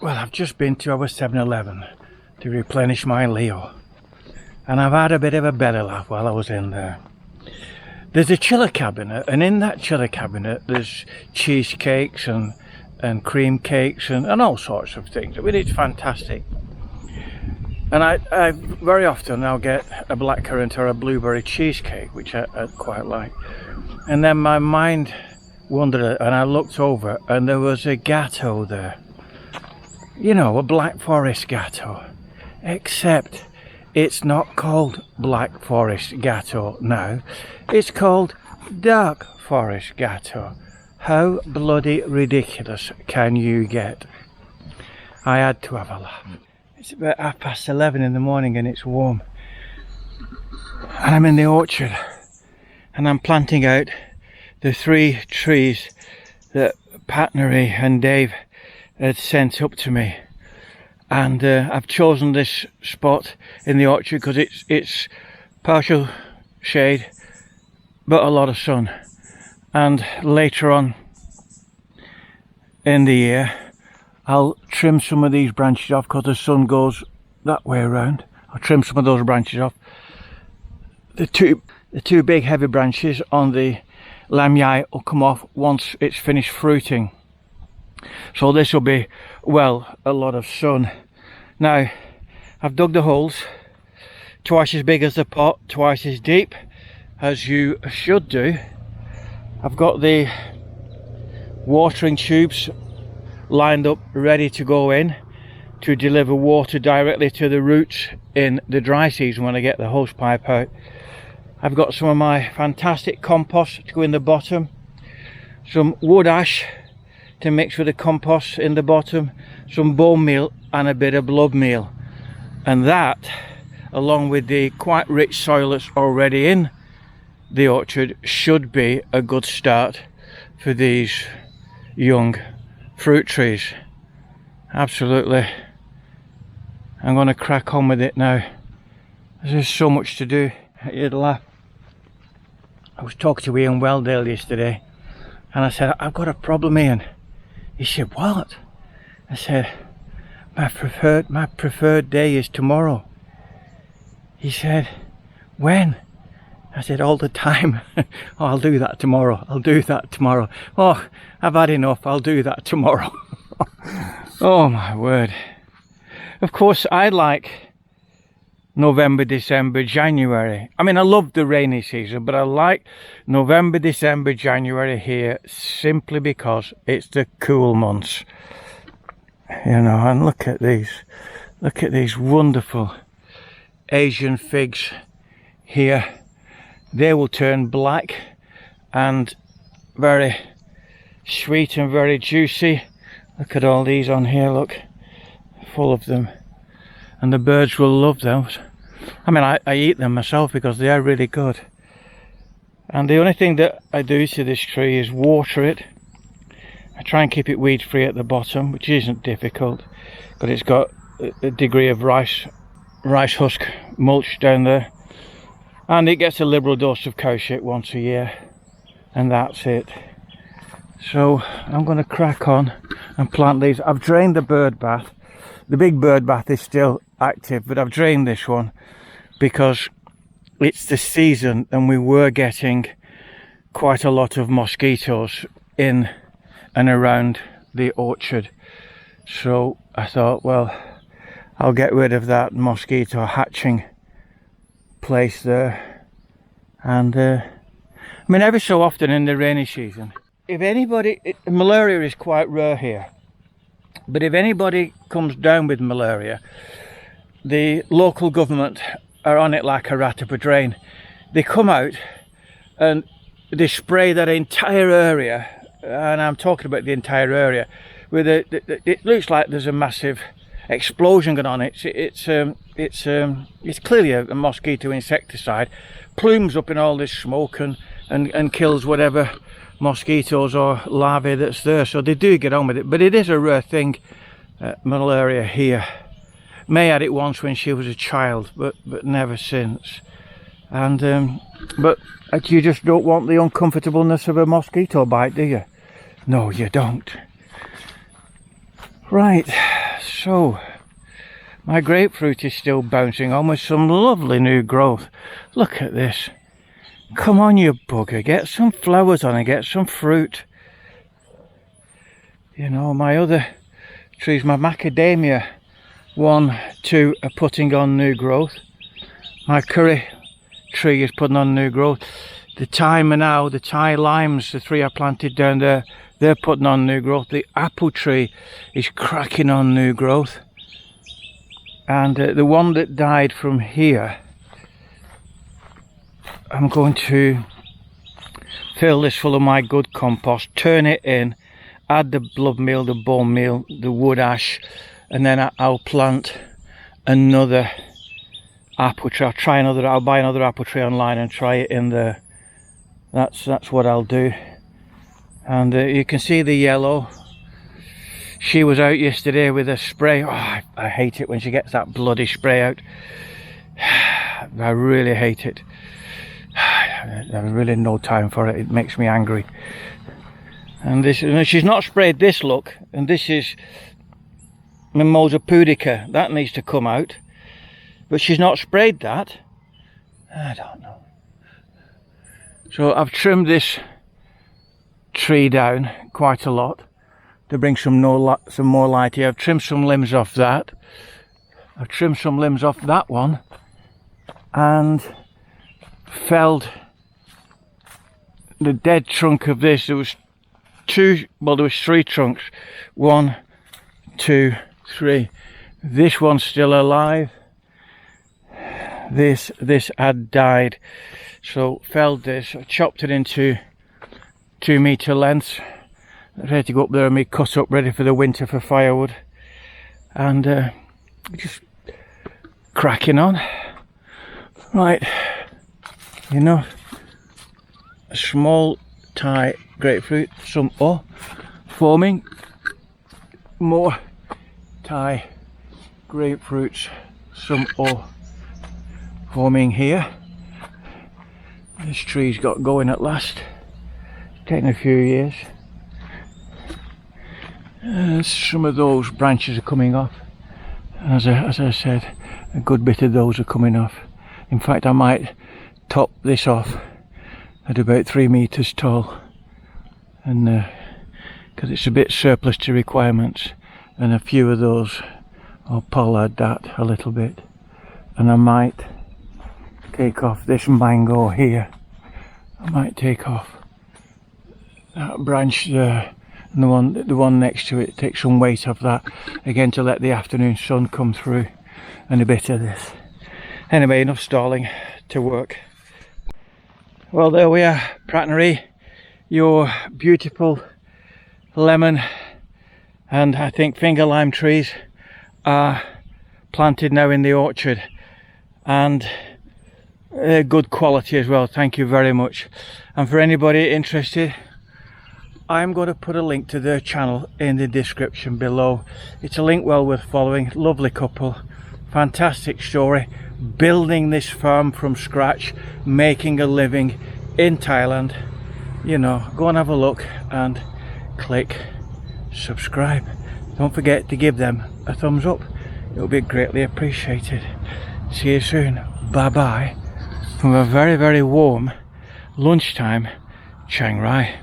Well, I've just been to our 7-Eleven to replenish my Leo, and I've had a bit of a belly laugh while I was in there. There's a chiller cabinet, and in that chiller cabinet there's cheesecakes and cream cakes and all sorts of things. I mean, it's fantastic. And I very often I'll get a blackcurrant or a blueberry cheesecake, which I quite like. And then my mind wandered and I looked over and there was a gatto there. You know, a Black Forest gatto. Except it's not called Black Forest gatto now. It's called Dark Forest gatto. How bloody ridiculous can you get? I had to have a laugh. It's about 11:30 in the morning and it's warm. And I'm in the orchard and I'm planting out the 3 trees that Patnery and Dave had sent up to me. And I've chosen this spot in the orchard because it's partial shade but a lot of sun. And later on in the year I'll trim some of these branches off because the sun goes that way around. I'll trim some of those branches off. The two big heavy branches on the lamyai will come off once it's finished fruiting. So this will be, well, a lot of sun. Now, I've dug the holes twice as big as the pot, twice as deep as you should do. I've got the watering tubes lined up ready to go in to deliver water directly to the roots in the dry season when I get the hose pipe out. I've got some of my fantastic compost to go in the bottom, some wood ash to mix with the compost in the bottom, some bone meal and a bit of blood meal, and that along with the quite rich soil that's already in the orchard should be a good start for these young fruit trees. Absolutely. I'm going to crack on with it now. There's so much to do. You'd laugh. I was talking to Ian Welldale yesterday and I said, I've got a problem, Ian. He said, what? I said, my preferred day is tomorrow. He said, when? I said, all the time. Oh, I'll do that tomorrow. I'll do that tomorrow. Oh, I've had enough. I'll do that tomorrow. Oh my word. Of course, I like November, December, January. I mean, I love the rainy season, but I like November, December, January here simply because it's the cool months. You know, and look at these wonderful Asian figs here. They will turn black and very sweet and very juicy. Look at all these on here, look, full of them. And the birds will love those. I mean, I eat them myself because they are really good. And the only thing that I do to this tree is water it. I try and keep it weed free at the bottom, which isn't difficult, but it's got a degree of rice husk mulch down there. And it gets a liberal dose of cow shit once a year, and that's it. So I'm going to crack on and plant these. I've drained the bird bath. The big bird bath is still active, but I've drained this one because it's the season and we were getting quite a lot of mosquitoes in and around the orchard. So I thought, well, I'll get rid of that mosquito hatching place there. And I mean, every so often in the rainy season, if anybody, malaria is quite rare here, but if anybody comes down with malaria, the local government are on it like a rat up a drain. They come out and they spray that entire area, and I'm talking about the entire area, with it looks like there's a massive explosion going on. It's clearly a mosquito insecticide, plumes up in all this smoke and kills whatever mosquitoes or larvae that's there. So they do get on with it, but it is a rare thing, malaria here. May had it once when she was a child, but never since. And but you just don't want the uncomfortableness of a mosquito bite, do you? No, you don't. Right, So my grapefruit is still bouncing on with some lovely new growth. Look at this. Come on, you bugger, get some flowers on and get some fruit. You know, my other trees, my macadamia 1, 2 are putting on new growth. My curry tree is putting on new growth. The Thai Manao, the Thai limes, the 3 I planted down there, they're putting on new growth. The apple tree is cracking on new growth. And the one that died from here, I'm going to fill this full of my good compost, turn it in, add the blood meal, the bone meal, the wood ash, and then I'll plant another apple tree. I'll buy another apple tree online and try it in there. That's what I'll do. And you can see the yellow. She was out yesterday with a spray. Oh, I hate it when she gets that bloody spray out. I really hate it. I have really no time for it. It makes me angry. And this, she's not sprayed this, look, and this is Mimosa pudica. That needs to come out, but she's not sprayed that. I don't know. So I've trimmed this tree down quite a lot to bring some more light here. I've trimmed some limbs off that. I've trimmed some limbs off that one and felled the dead trunk of this. There was 3 trunks. 1, 2, 3. This one's still alive. This had died. So felled this, chopped it into 2 meter lengths. Ready to go up there and be cut up, ready for the winter for firewood. And just cracking on. Right, you know, a small Thai grapefruit, some forming, more Thai grapefruits, some forming here. This tree's got going at last. It's taken a few years. Some of those branches are coming off. As I said, a good bit of those are coming off. In fact, I might top this off at about 3 meters tall, and because it's a bit surplus to requirements, and a few of those I'll pollard that a little bit, and I might take off this mango here. I might take off that branch there, and the one next to it, take some weight off that again to let the afternoon sun come through, and a bit of this. Anyway, enough stalling, to work. Well, there we are, Pratnery, your beautiful lemon and I think finger lime trees are planted now in the orchard, and good quality as well. Thank you very much. And for anybody interested, I'm going to put a link to their channel in the description below. It's a link well worth following. Lovely couple, fantastic story, building this farm from scratch, making a living in Thailand. You know, go and have a look and click subscribe. Don't forget to give them a thumbs up. It'll be greatly appreciated. See you soon. Bye bye from a very, very warm lunchtime Chiang Rai.